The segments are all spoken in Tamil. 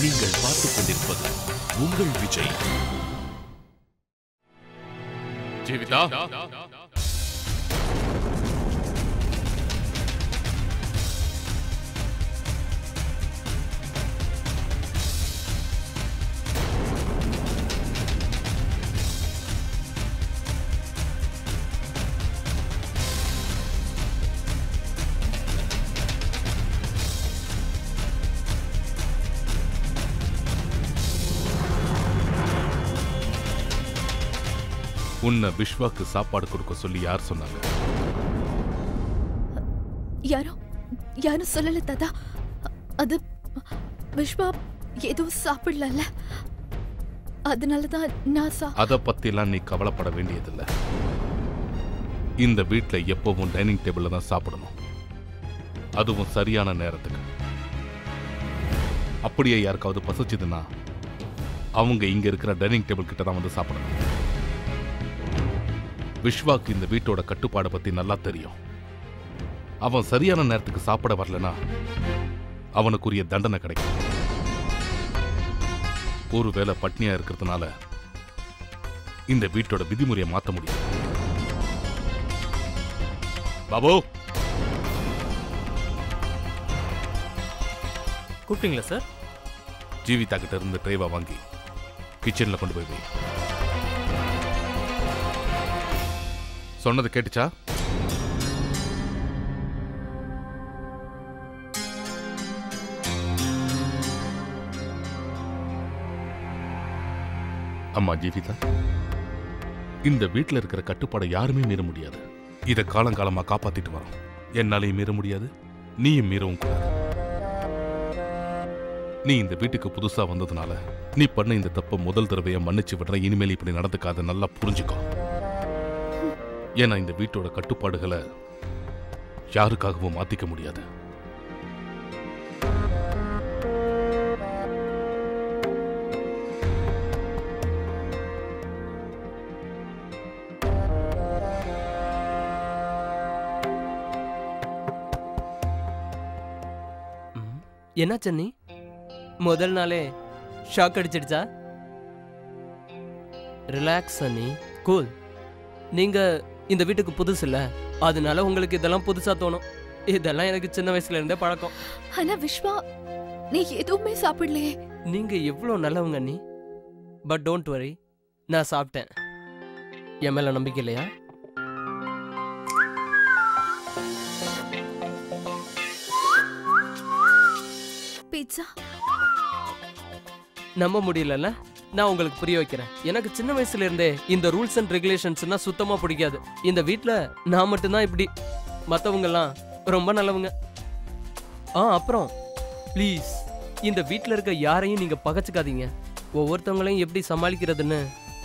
நீங்கள் பார்த்துக் கொண்டிருப்பது உங்கள் விஜய். ஜீவிதா, உன்னை விஸ்வாக்கு சாப்பாடு கொடுக்க சொல்லி யார் சொன்னாங்க? யாரும் சொல்லல தாத்தா. அது விஸ்வா எதுவும் சாப்பிடல, அதனாலதான் நான் அத பத்திலாம் நீ கவலைப்பட வேண்டியதில்லை. இந்த வீட்டுல எப்பவும் டைனிங் டேபிள்ல தான் சாப்பிடணும், அதுவும் சரியான நேரத்துக்கு. அப்படியே யாருக்காவது பசிச்சதுன்னா அவங்க இங்க இருக்கிற டைனிங் டேபிள் கிட்ட தான் வந்து சாப்பிடணும். விஸ்வாக்கு இந்த வீட்டோட கட்டுப்பாடை பத்தி நல்லா தெரியும். அவன் சரியான நேரத்துக்கு சாப்பிட வரலனா அவனுக்குரிய தண்டனை கிடைக்கும். ஒருவேளை பட்னியா இருக்கிறதுனால இந்த வீட்டோட விதிமுறையை மாற்ற முடியும். பாபு, கூப்பிட்டீங்களா சார்? ஜீவிதா கிட்ட இருந்து ட்ரைவா வாங்கி கிச்சன்ல கொண்டு போய் வை. சொன்னது கேட்டுச்சா? அம்மா ஜீவிதா, இந்த வீட்டில் இருக்கிற கட்டுப்பாடை யாருமே மீற முடியாது. இதை காலங்காலமா காப்பாத்திட்டு வரோம். என்னாலையும் மீற முடியாது, நீயும் மீறவும் கூடாது. நீ இந்த வீட்டுக்கு புதுசா வந்ததுனால நீ பண்ண இந்த தப்ப முதல் தடவையா மன்னிச்சு விடுற. இனிமேல் இப்படி நடந்துக்காத, நல்லா புரிஞ்சுக்கோ. ஏன்னா இந்த வீட்டோட கட்டுப்பாடுகளை யாருக்காகவும் மாத்திக்க முடியாது. என்ன சன்னி, முதல் நாளே ஷாக் அடிச்சிடுச்சா? Relax Sunny, cool. நீங்க இந்த வீட்டுக்கு புதுசு இல்ல, அதனால உங்களுக்கு இதெல்லாம் புதுசா தோணும். இதெல்லாம் எனக்கு சின்ன வயசுல இருந்தே பழக்கம். ஆனா விஸ்வா, நீ எதுவுமே சாப்பிடலையே. நீங்க எவ்வளவு நல்லவங்க நீ. பட் டோன்ட் வரி, நான் சாப்பிட்டேன். என் மேல நம்பிக்கை இல்லையா? பீட்சா நம்ப முடியலல்ல? நான் உங்களுக்கு புரிய வைக்கிறேன். எனக்கு சின்ன வயசுல இருந்தே இந்த ரூல்ஸ் அண்ட் ரெகுலேஷன்ஸ்னா சுத்தமா பிடிக்காது. இந்த வீட்ல நான் மட்டும்தான் இப்படி, மத்தவங்க எல்லாம் ரொம்ப நல்லவங்க. அப்புறம் ப்ளீஸ், இந்த வீட்ல இருக்க யாரையும் நீங்க பகச்சுக்காதீங்க. ஒவ்வொருத்தவங்களையும் எப்படி சமாளிக்கிறதுன்னு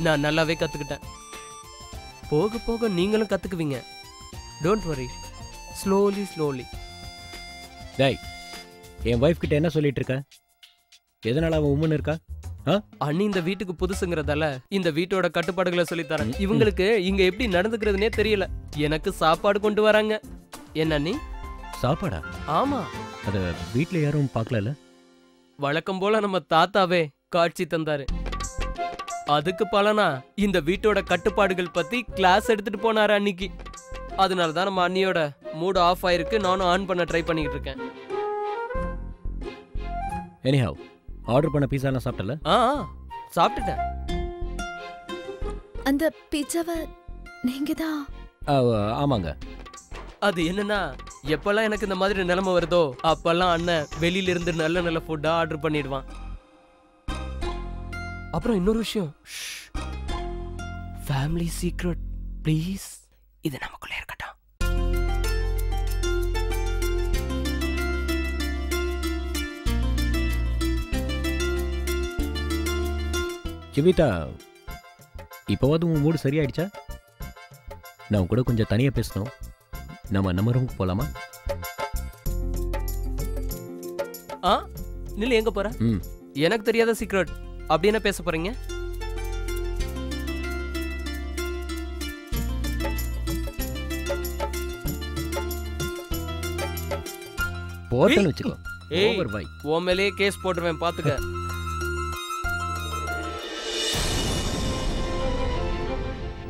நான் நல்லாவே கத்துக்கிட்டேன். போக போக நீங்களும் கத்துக்குவீங்க. Don't worry, slowly slowly. டேய், என் வைஃப் கிட்ட என்ன சொல்லிட்டு இருக்க? எதனால அவன் உம்மன் இருக்கா? அண்ணி இந்த வீட்டுக்கு புதுசுங்கிறதால இந்த வீட்டோட கட்டுப்பாடுகளை சொல்லித்தரேன். இவங்களுக்கு இங்க எப்படி நடந்துக்கிறதுனே தெரியல. எனக்கு சாப்பாடு கொண்டு வராங்க. என்ன நீ? சாப்பாடா? ஆமா. அத வீட்ல யாரும் பார்க்கல. வழக்கம் போல நம்ம தாத்தாவே காட்சி தந்தாரு. அதுக்கு பலனா இந்த வீட்டோட கட்டுப்பாடுகள் பத்தி கிளாஸ் எடுத்துட்டு போனாரு அன்னைக்கு. அதனாலதான் நம்ம அண்ணியோட மூட் ஆஃப் ஆயிருக்கு. நானும் ஆன் பண்ண ட்ரை பண்ணிட்டு இருக்கேன். எனிஹவ், ஆர்டர் பண்ண பீஸா நான் சாப்பிட்டல? சாப்பிட்டுட்டேன். அந்த பீட்சாவை நீங்க தான்? ஆமாங்க. அது என்னன்னா, எப்பெல்லாம் எனக்கு இந்த மாதிரி நிலைமை வருதோ அப்பெல்லாம் அண்ணன் வெளியில இருந்து நல்ல நல்ல ஃபுட்டா ஆர்டர் பண்ணிடுவான். அப்புறம் இன்னொரு விஷயம், ஃபேமிலி சீக்ரெட் ப்ளீஸ், இது நமக்குள்ள இருக்கட்டும். ஜீவிதா, இப்போவாது உன் மூடு சரியாயிடுச்சா? நான் கூட கொஞ்சம் தனியாக பேசணும். நம்ம ரூமுக்கு போகலாமா? நில்லு, எங்க போற? எனக்கு தெரியாத சீக்ரெட் அப்படி என்ன பேச போறீங்க? போட்டேன்னு வச்சுக்கோ. உன் மேலேயே கேஸ் போட்டுருவேன், பாத்துக்க.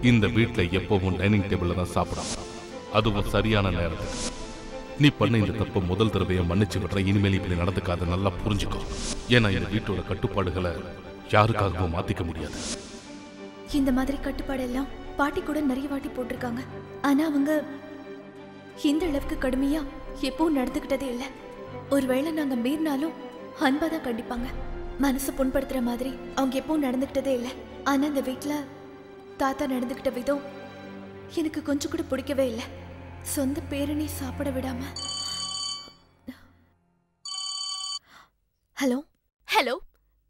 இந்த வீட்ல எப்பவும் டைனிங் டேபிள்ல தான் சாப்பிடணும், அதுவும் சரியான நேரத்துக்கு. நீ பண்ண இந்த தப்ப முதல் தடவையை மன்னிச்சு விடுற. இனிமேல் இப்படி நடந்துக்காத, நல்லா புரிஞ்சுக்கோ. ஏன்னா இந்த வீட்டோட கட்டுப்பாடுகளை யாருக்காகவும் மாத்திக்க முடியாது. இந்த மாதிரி கட்டுப்பாடு எல்லாம் பாட்டி கூட நிறைய வாட்டி போட்டிருக்காங்க. ஆனா அவங்க இந்த அளவுக்கு கடுமையா எப்பவும் நடந்துக்கிட்டதே இல்லை. ஒருவேளை நாங்க மீறினாலும் அன்பா தான் கண்டிப்பாங்க. மனசு புண்படுத்துற மாதிரி அவங்க எப்பவும் நடந்துக்கிட்டதே இல்லை. ஆனா இந்த வீட்டுல தாத்தா நடந்துக்கிட்ட விதம் எனக்கு கொஞ்சம் கூட பிடிக்கவே இல்லை. சொந்த பேரனே சாப்பிட விடாம. Hello hello,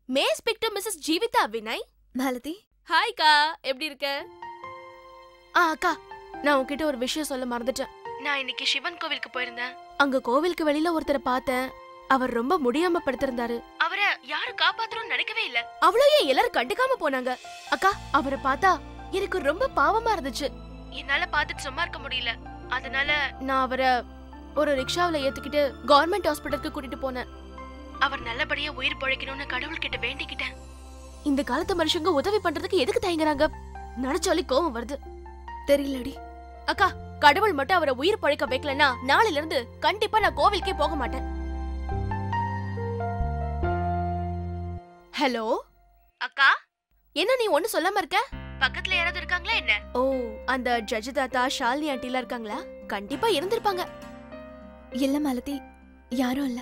may speak to Mrs Jeevitha Vinay? Malathi. Hi கா, எப்படி இருக்க? அக்கா, நான் உன்கிட்ட ஒரு விஷயம் சொல்ல மறந்துட்டேன். நான் இன்னைக்கு சிவன் கோவிலுக்கு போயிருந்தேன். அங்க கோவிலுக்கு வெளியில ஒருத்தரை பார்த்தேன். அவர் ரொம்ப முடியாம படுத்திருந்தாரு. அவரை யாரும் காப்பாத்தணும்னு நினைக்கவே இல்ல. அவ்வளவு எல்லாரும் கண்டுக்காம போனாங்க. அக்கா, அவரை பார்த்தா எனக்கு ரொம்ப பாவமா இருந்துச்சு. என்னால பார்த்துட்டு சும்மா இருக்க முடியல. அதனால நான் அவரை ஒரு ரிக்ஷாவில ஏத்துக்கிட்டு கவர்மெண்ட் ஹாஸ்பிட்டலுக்கு கூட்டிட்டு போனேன். அவர் நல்லபடியா உயிர் பிழைக்கணும்னு கடவுள்கிட்ட வேண்டிக்கிட்டேன். இந்த காலத்து மனுஷங்க உதவி பண்றதுக்கு எதுக்கு தயங்குறாங்க? நினைச்சாலே கோவம் வருது. தெரியலடி அக்கா, கடவுள் மட்டும் அவரை உயிர் பழைக்க வைக்கலன்னா நாளையில இருந்து கண்டிப்பா நான் கோவிலுக்கே போக மாட்டேன். ஹலோ அக்கா, என்ன நீ ஒண்ணு சொல்லாம இருக்க? பக்கத்துல யாராவது இருக்காங்களா என்ன? ஓ, அந்த ஜட்ஜ் தாத்தா, ஷாலினி ஆண்டிலாம் இருக்காங்களா? கண்டிப்பா இருந்திருப்பாங்க. இல்ல மாலதி, யாரும் இல்ல.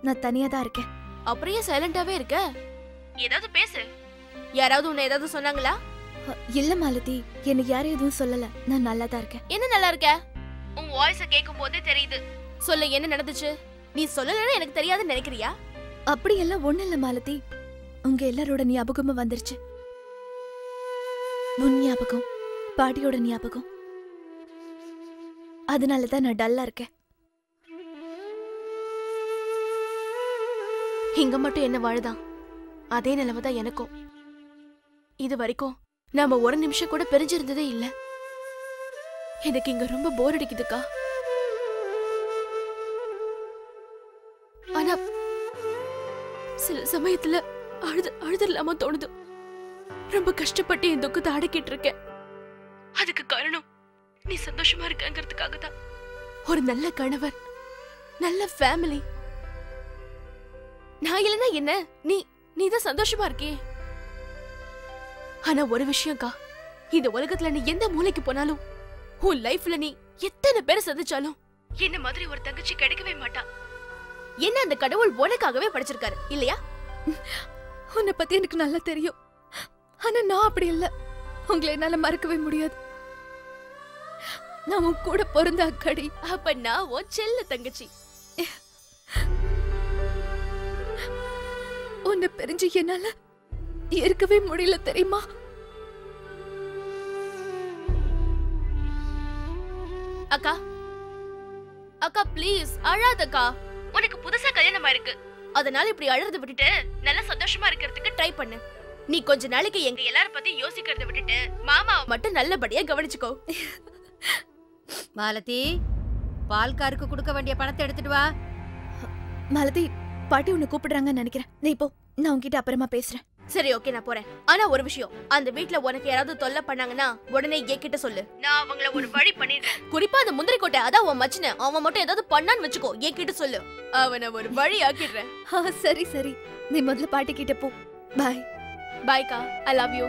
நான் தனியா தான் இருக்கேன். அப்புறம் ஏன் சைலண்டாவே இருக்க? ஏதாவது பேசு. யாராவது உன்னை ஏதாவது சொன்னாங்களா? இல்ல மாலதி, என்ன யாரும் எதுவும் சொல்லல. நான் நல்லா தான் இருக்கேன். என்ன நல்லா இருக்க? உன் வாய்ஸ கேட்கும் போதே தெரியுது. சொல்ல, என்ன நடந்துச்சு? நீ சொல்லலன்னா எனக்கு தெரியாதுன்னு நினைக்கிறியா? அப்படி எல்லாம் ஒண்ணு இல்ல மாலதி. உங்க எல்லாரோட ஞாபகமும் வந்துருச்சு. உன் ஞாபகம், பாட்டியோட ஞாபகம். அதனாலதான் நான் டல்லா இருக்கேன். இங்க மட்டும் என்ன வாழுதான், அதே நிலைமைதான் எனக்கும். இது வரைக்கும் நாம ஒரு நிமிஷம் கூட பிரிஞ்சிருந்ததே இல்ல. எனக்கு இங்க ரொம்ப போர் அடிக்குதுக்கா. ஆனா சில சமயத்துல அழுதுலாம தோணுது. ரொம்ப கஷ்டப்பட்டு என் துக்கத்தை அடக்கிட்டு இருக்கேன். அதுக்கு காரணம் நீ சந்தோஷமா இருக்கங்கிறதுக்காக தான். ஒரு நல்ல கணவர், நல்ல ஃபேமிலி. நான் இல்லைன்னா என்ன, நீ தான் சந்தோஷமா இருக்கியே. ஆனா ஒரு விஷயம்க்கா, இந்த உலகத்துல நீ எந்த மூலைக்கு போனாலும், உன் லைஃப்ல நீ எத்தனை பேரை சந்திச்சாலும் என்ன மாதிரி ஒரு தங்கச்சி கிடைக்கவே மாட்டா. என்ன அந்த கடவுள் உனக்காகவே படைச்சிருக்காரு இல்லையா? உன்னை பத்தி எனக்கு நல்லா தெரியும். ஆனா நான் அப்படி இல்ல. உங்களை என்னால மறக்கவே முடியாது. நான் உன் கூட பிறந்த அக்கடி. அப்ப நான் உன் செல்ல தங்கச்சி. உன்னை பிரிஞ்சு என்னால இருக்கவே முடியல தெரியுமா? அக்கா, அக்கா ப்ளீஸ் அழாதக்கா. உனக்கு புதுசா கல்யாணம் ஆயிருக்கு, அதனால இப்படி அழறத விட்டுட்டு நல்லா சந்தோஷமா இருக்கிறதுக்கு ட்ரை பண்ணு. நீ கொஞ்ச நாளைக்கு எங்க எல்லாரும் பத்தி யோசிக்கிறத விட்டுட்டு மாமாவை மட்டும் நல்லபடியா கவனிச்சுக்கோ. மாலதி, பால்காருக்கு கொடுக்க வேண்டிய பணத்தை எடுத்துட்டு வா. மாலதி, பாட்டி உன்னை கூப்பிடுறாங்கன்னு நினைக்கிறேன். நீ போ, நான் உன்கிட்ட அப்புறமா பேசுறேன். சரி, ஓகே, நான் போறேன். ஆனா ஒரு விஷயம், அந்த வீட்ல உனக்கு யாராவது தொல்லை பண்ணாங்கன்னா உடனே என்கிட்ட சொல்லு. நான் அவங்கள ஒரு வழி பண்ணிடுறேன். குறிப்பா அந்த முந்திரி கோட்டை, அதான் உன் மச்சின, அவன் மட்டும் ஏதாவது பண்ணான்னு வச்சுக்கோ, என்கிட்ட சொல்லு. அவனை ஒரு வழி ஆக்கிடுறேன். சரி சரி, நீ முதல்ல பாட்டி கிட்ட போ. பாய். பாய்க்கா, ஐ லவ் யூ.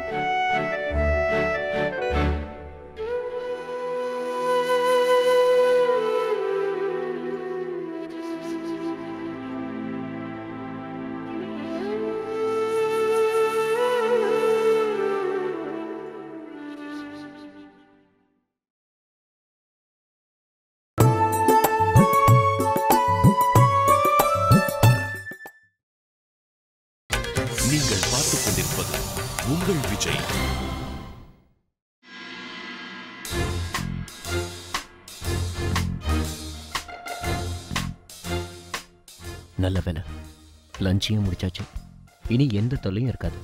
நீங்கள் பார்த்துக் கொண்டிருப்பது உங்கள் விஜய். நல்ல வேலை, லஞ்சையும் முடிச்சாச்சு. இனி எந்த தொல்லையும் இருக்காது.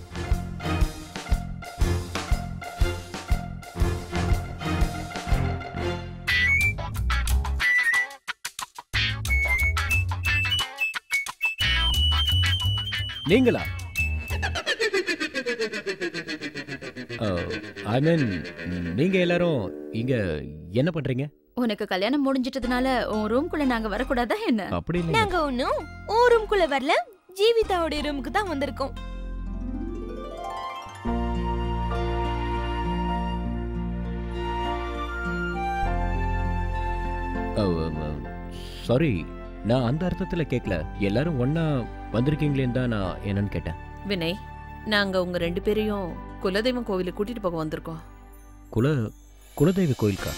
நீங்களா? ஐ மீன் நீங்க எல்லாரும் இங்க என்ன பண்றீங்க? உனக்கு கல்யாணம் முடிஞ்சிட்டதுனால உன் ரூம்குள்ள நாங்க வரக்கூடாதா என்ன? அப்படி இல்ல. நாங்க ஒன்னும் ஓ ரூம்குள்ள வரல, ஜீவிதாவோட ரூமுக்கு தான் வந்திருக்கோம். சாரி, நான் அந்த அர்த்தத்துல கேட்கல. எல்லாரும் ஒண்ணா வந்திருக்கீங்களேன்னு தான் நான் என்னன்னு கேட்டேன். வினய், நாங்க உங்க 2 பேரையும் குலதெய்வம் கோவிலுக்கு கூட்டிட்டு போக வந்திருக்கோம். குலதெய்வ கோயிலுக்கா?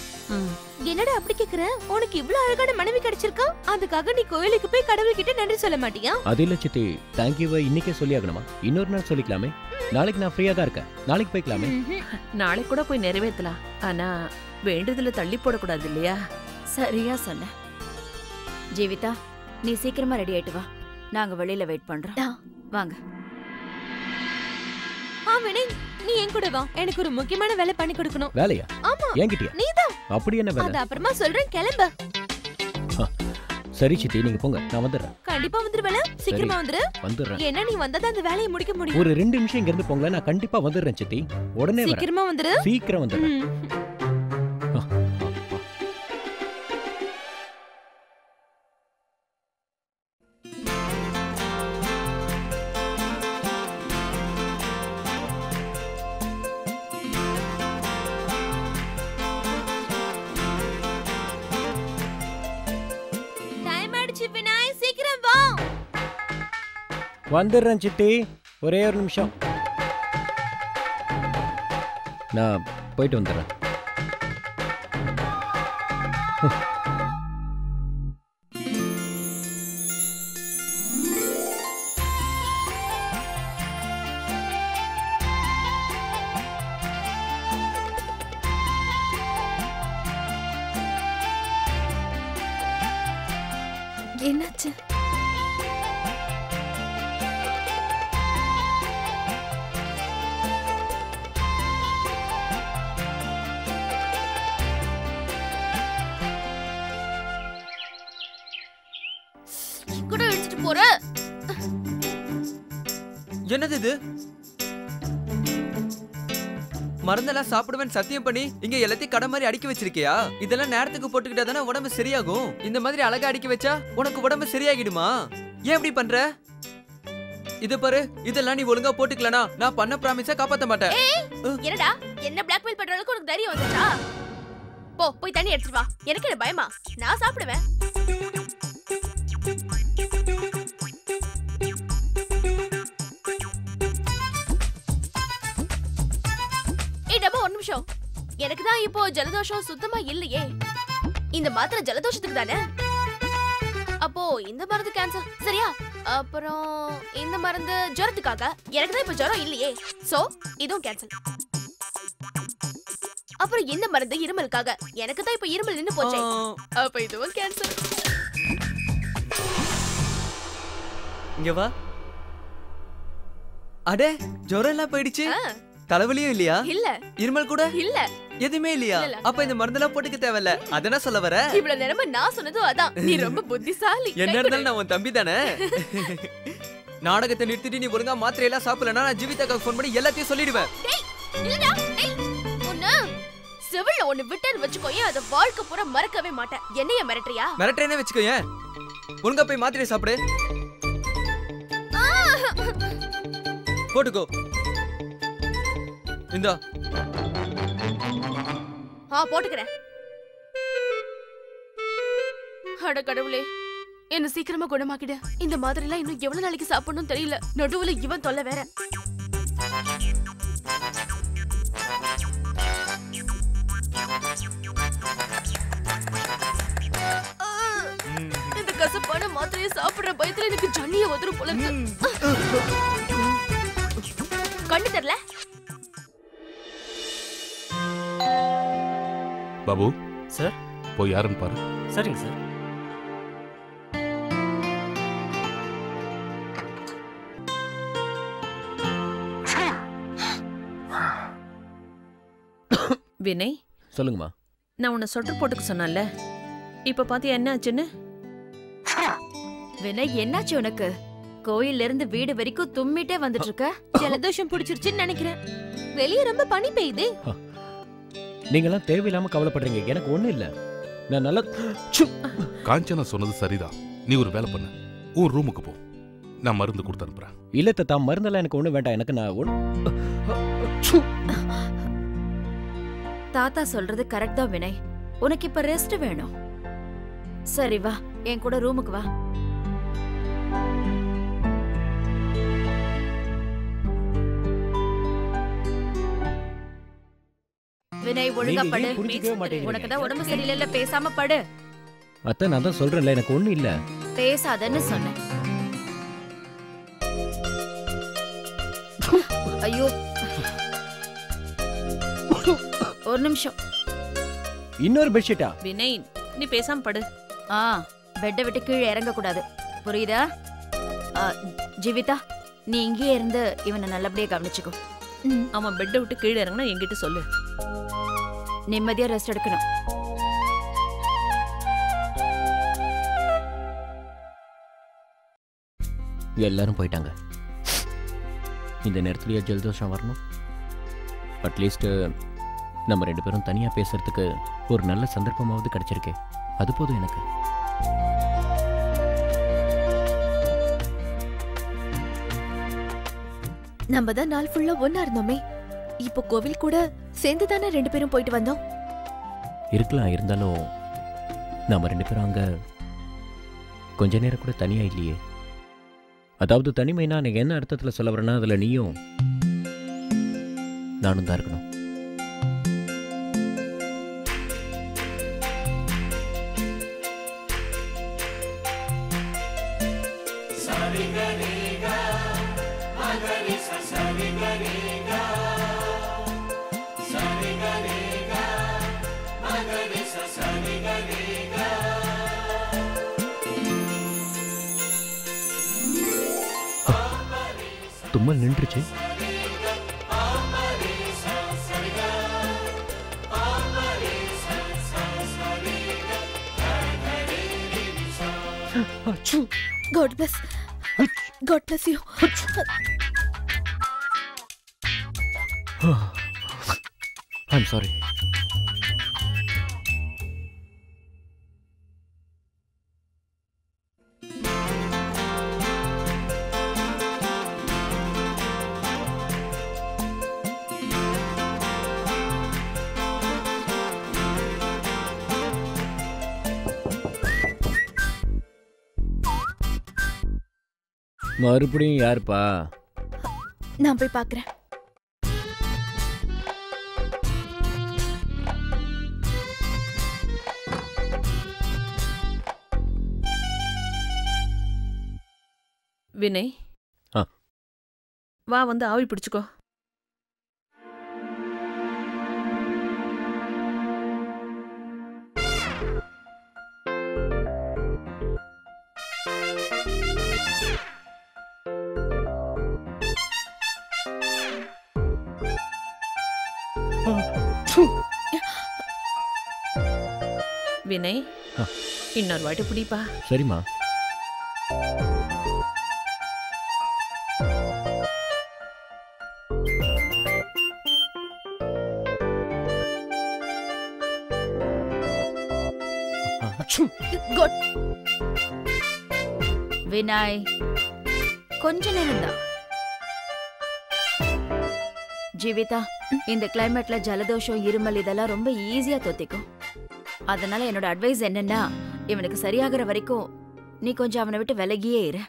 என்னடா அப்படி கேக்குற? உனக்கு இவ்வளவு அழகான மனைவி கிடைச்சிருக்கா, அதுக்காக நீ கோயிலுக்கு போய் கடவுள்கிட்ட நன்றி சொல்ல மாட்டியா? அது இல்ல சித்தி, தேங்க்யூவை இன்னைக்கே சொல்லி ஆகணுமா? இன்னொரு நாள் சொல்லிக்கலாமே. நாளைக்கு நான் ஃப்ரீயா தான் இருக்கேன், நாளைக்கு போய்க்கலாமே. நாளைக்கு கூட போய் நிறைவேற்றலாம். ஆனா வேண்டுதல தள்ளி போடக்கூடாது இல்லையா? சரியா சொன்ன. ஜீவிதா, நீ சீக்கிரமா ரெடி ஆயிட்டு வா, நாங்க வெளியில வெயிட் பண்றோம். வாங்க. வினய், நீ என் கூட வா, எனக்கு ஒரு முக்கியமான வேலை பண்ணி கொடுக்கணும். வேலையா? ஆமா. என்கிட்டயா? நீதான். அப்படி என்ன வேலை? அது அப்புறமா சொல்றேன், கிளம்பு. சரி சித்தி, நீங்க போங்க, நான் வந்துடுறேன். கண்டிப்பா வந்துருவல, சீக்கிரமா வந்துரு. வந்துடுறேன். என்ன நீ வந்தாதான் அந்த வேலையை முடிக்க முடியும். ஒரு 2 நிமிஷம் இங்க இருந்து போங்களேன், நான் கண்டிப்பா வந்துடுறேன் சித்தி. உடனே வரேன். சீக்கிரமா வந்துரு. சீக்கிரம் வந்துடுறேன். வினய், சீக்கிரம் வா. வந்துடுறேன் சித்தி, ஒரே ஒரு நிமிஷம். நான் போயிட்டு வந்துடுறேன். என்னாச்சு? கூட எடுத்துட்டு போற? என்னது இது? மருந்தெல்லாம் சாப்பிடுவேன் சத்தியம் பண்ணி இங்க எல்லாத்தையும் கடை மாதிரி அடுக்கி வச்சிருக்கியா? இதெல்லாம் நேரத்துக்கு போட்டுக்கிட்டா தானே உடம்பு சரியாகும். இந்த மாதிரி அழகா அடுக்கி வச்சா உனக்கு உடம்பு சரியாகிடுமா? ஏன் இப்படி பண்ற? இது பாரு, இதெல்லாம் நீ ஒழுங்கா போட்டுக்கலனா நான் பண்ண ப்ராமிஸை காப்பாத்த மாட்டேன். என்னடா, என்ன பிளாக்மெயில் பண்ற அளவுக்கு உனக்கு தைரியம் வந்துச்சா? போ, போய் தண்ணி எடுத்துட்டு வா. எனக்கு என்ன பயமா? நான் சாப்பிடுவேன். ஒரு நிமிஷம், எனக்கு தான் இப்போ ஜலதோஷம் சுத்தமா இல்லையே. இந்த மாத்திரை ஜலதோஷத்துக்கு தானே? அப்போ இந்த மருந்து கேன்சல், சரியா? அப்புறம் இந்த மருந்து ஜுரத்துக்காக, எனக்கு தான் இப்போ ஜுரம் இல்லையே, சோ இதுவும் கேன்சல். அப்புறம் இந்த மருந்து இருமலுக்காக, எனக்கு தான் இப்போ இருமல் நின்னு போச்சே, அப்ப இதுவும் கேன்சல். இங்க வா. அடே, ஜுரம் எல்லாம் போயிடுச்சு. தலைவலியும் இல்லையா? இல்ல. இருமல் கூட இல்ல. எதுவுமே இல்லையா? அப்ப இந்த மருந்தெல்லாம் போட்டுக்க தேவையில்ல. அதனா சொல்ல வர? இவ்வளவு நேரமா நான் சொன்னதும் அதான். நீ ரொம்ப புத்திசாலி. என்ன இருந்தாலும் நான் உன் தம்பி தானே. நாடகத்தை நிறுத்திட்டு நீ ஒழுங்கா மாத்திரை எல்லாம் சாப்பிடலனா நான் ஜீவிதாக்கு ஃபோன் பண்ணி எல்லாத்தையும் சொல்லிடுவேன். டேய், இல்லடா. டேய், உன்ன செவில்ல ஒன்னு விட்டேன்னு வச்சுக்கோயே, அத வாழ்க்கை பூரா மறக்கவே மாட்டேன். என்னைய மிரட்டறியா? மிரட்டறேனே வச்சுக்கோயே. ஒழுங்கா போய் மாத்திரை சாப்பிடு. போட்டுக்கோ. இந்தா. போட்டுக்கிறேன். அட கடவுளே, என்ன சீக்கிரமா குணமாக்கிடு. இந்த மாதிரி எல்லாம் இன்னும் எவ்வளவு நாளைக்கு சாப்பிடணும் தெரியல. நடுவுல இவன் தொல்லை வேற. இந்த கசப்பான மாத்திரையை சாப்பிடுற பயத்துல எனக்கு ஜன்னிய உதறும் போல இருக்கு. கண்ணு தெரியல. பாபு சார், போய் யாருன்னு பாரு. சரிங்க சார். வினய், சொல்லுங்கம்மா. நான் உன்னை சொட்டர் போட்டுக்க சொன்னேன்ல, இப்ப பாத்தியா என்ன ஆச்சுன்னு? வினய், என்னாச்சு உனக்கு? கோயில்ல இருந்து வீடு வரைக்கும் தும்மிட்டே வந்துட்டு இருக்க. ஜலதோஷம் பிடிச்சிருச்சுன்னு நினைக்கிறேன். வெளியே ரொம்ப பனி பெய்யுதே. நீங்களாம் தேவையில்லாம கவலைப்படுறீங்க. எனக்கு ஒண்ணும் இல்ல. நான் நல்லா காஞ்சனா சொன்னது சரிதான். நீ ஒரு வேலை பண்ணு, உன் ரூமுக்கு போ, நான் மருந்து கொடுத்து அனுப்புறேன். இல்ல தாத்தா, மருந்தெல்லாம் எனக்கு ஒண்ணு வேண்டாம். எனக்கு நான் தாத்தா சொல்றது கரெக்ட் தான் வினய். உனக்கு இப்ப ரெஸ்ட் வேணும். சரி வா, என் கூட ரூமுக்கு வா. வினய் ஒழுங்கா படு. உனக்கு தான் உடம்பு சரியில்லை, பேசாம படு. அத்தை நான் தான் சொல்றேன்ல, எனக்கு ஒண்ணு இல்ல. பேசாதன்னு சொன்னேன். ஐயோ, ஒரு நிமிஷம். இன்னொரு பெட்ஷீட்டா? வினய் நீ பேசாம படு. பெட்டை விட்டு கீழே இறங்க கூடாது, புரியுதா? ஜீவிதா, நீ இங்கேயே இருந்து இவனை நல்லபடியா கவனிச்சுக்கோ. அவன் பெட்டை விட்டு கீழே இறங்கினா என்கிட்ட சொல்லு. நிம்மதியா ரெஸ்ட் எடுக்கணும். எல்லாரும் போயிட்டாங்க. இந்த நேரத்துலயே ஜலதோஷம் வரணும்? அட்லீஸ்ட் நம்ம 2 பேரும் தனியா பேசுறதுக்கு ஒரு நல்ல சந்தர்ப்பமாவது கிடைச்சிருக்கே, அது போதும் எனக்கு. நம்ம தான் நாள் ஃபுல்லா ஒன்னா இருந்தோமே, இப்போ கோவில் கூட சேர்ந்து தானே 2 பேரும் போயிட்டு வந்தோம். இருக்கலாம், இருந்தாலும் நாம 2 பேரும் அங்க கொஞ்ச நேரம் கூட தனியா இல்லையே. அதாவது தனிமைனா எனக்கு என்ன அர்த்தத்துல சொல்ல வரேன்னா, அதுல நீயும் நானும் தான் இருக்கணும். தும்மல் நின்றுச்சு. God bless. God bless you. I'm sorry. மறுபடியும் யாருப்பா? நான் போய் பார்க்கறேன். வினய், வா வந்து ஆவி பிடிச்சுக்கோ. வினய், இன்னொரு வாட்டி பிடிப்பா. சரிம்மா. வினய், கொஞ்ச நேரம் தான். ஜீவிதா, இந்த கிளைமேட்ல ஜலதோஷம், இருமல் இதெல்லாம் ரொம்ப ஈஸியா தொத்திக்கும். அதனால என்னோட அட்வைஸ் என்னன்னா, இவனுக்கு சரியாகிற வரைக்கும் நீ கொஞ்சம் அவனை விட்டு விலகியே இரு.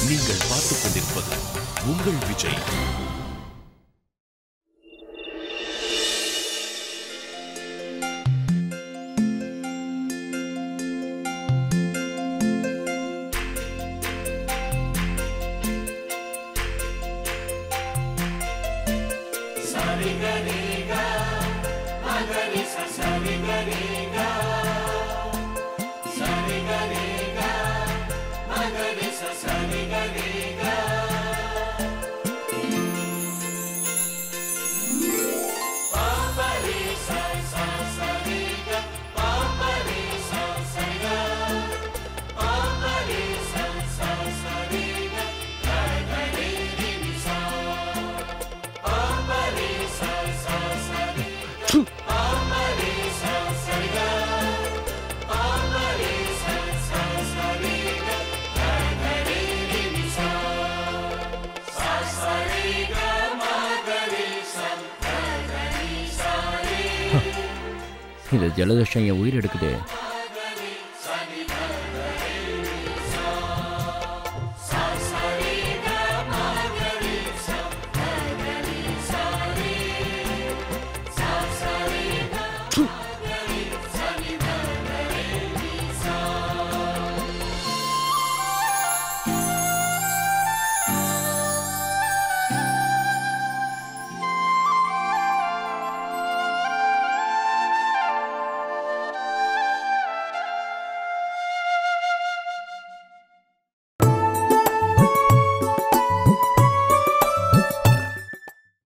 நீங்கள் பார்த்துக் கொண்டிருப்பது உங்கள் விஜய். இந்த ஜலதோஷம் என் உயிர் எடுக்குது.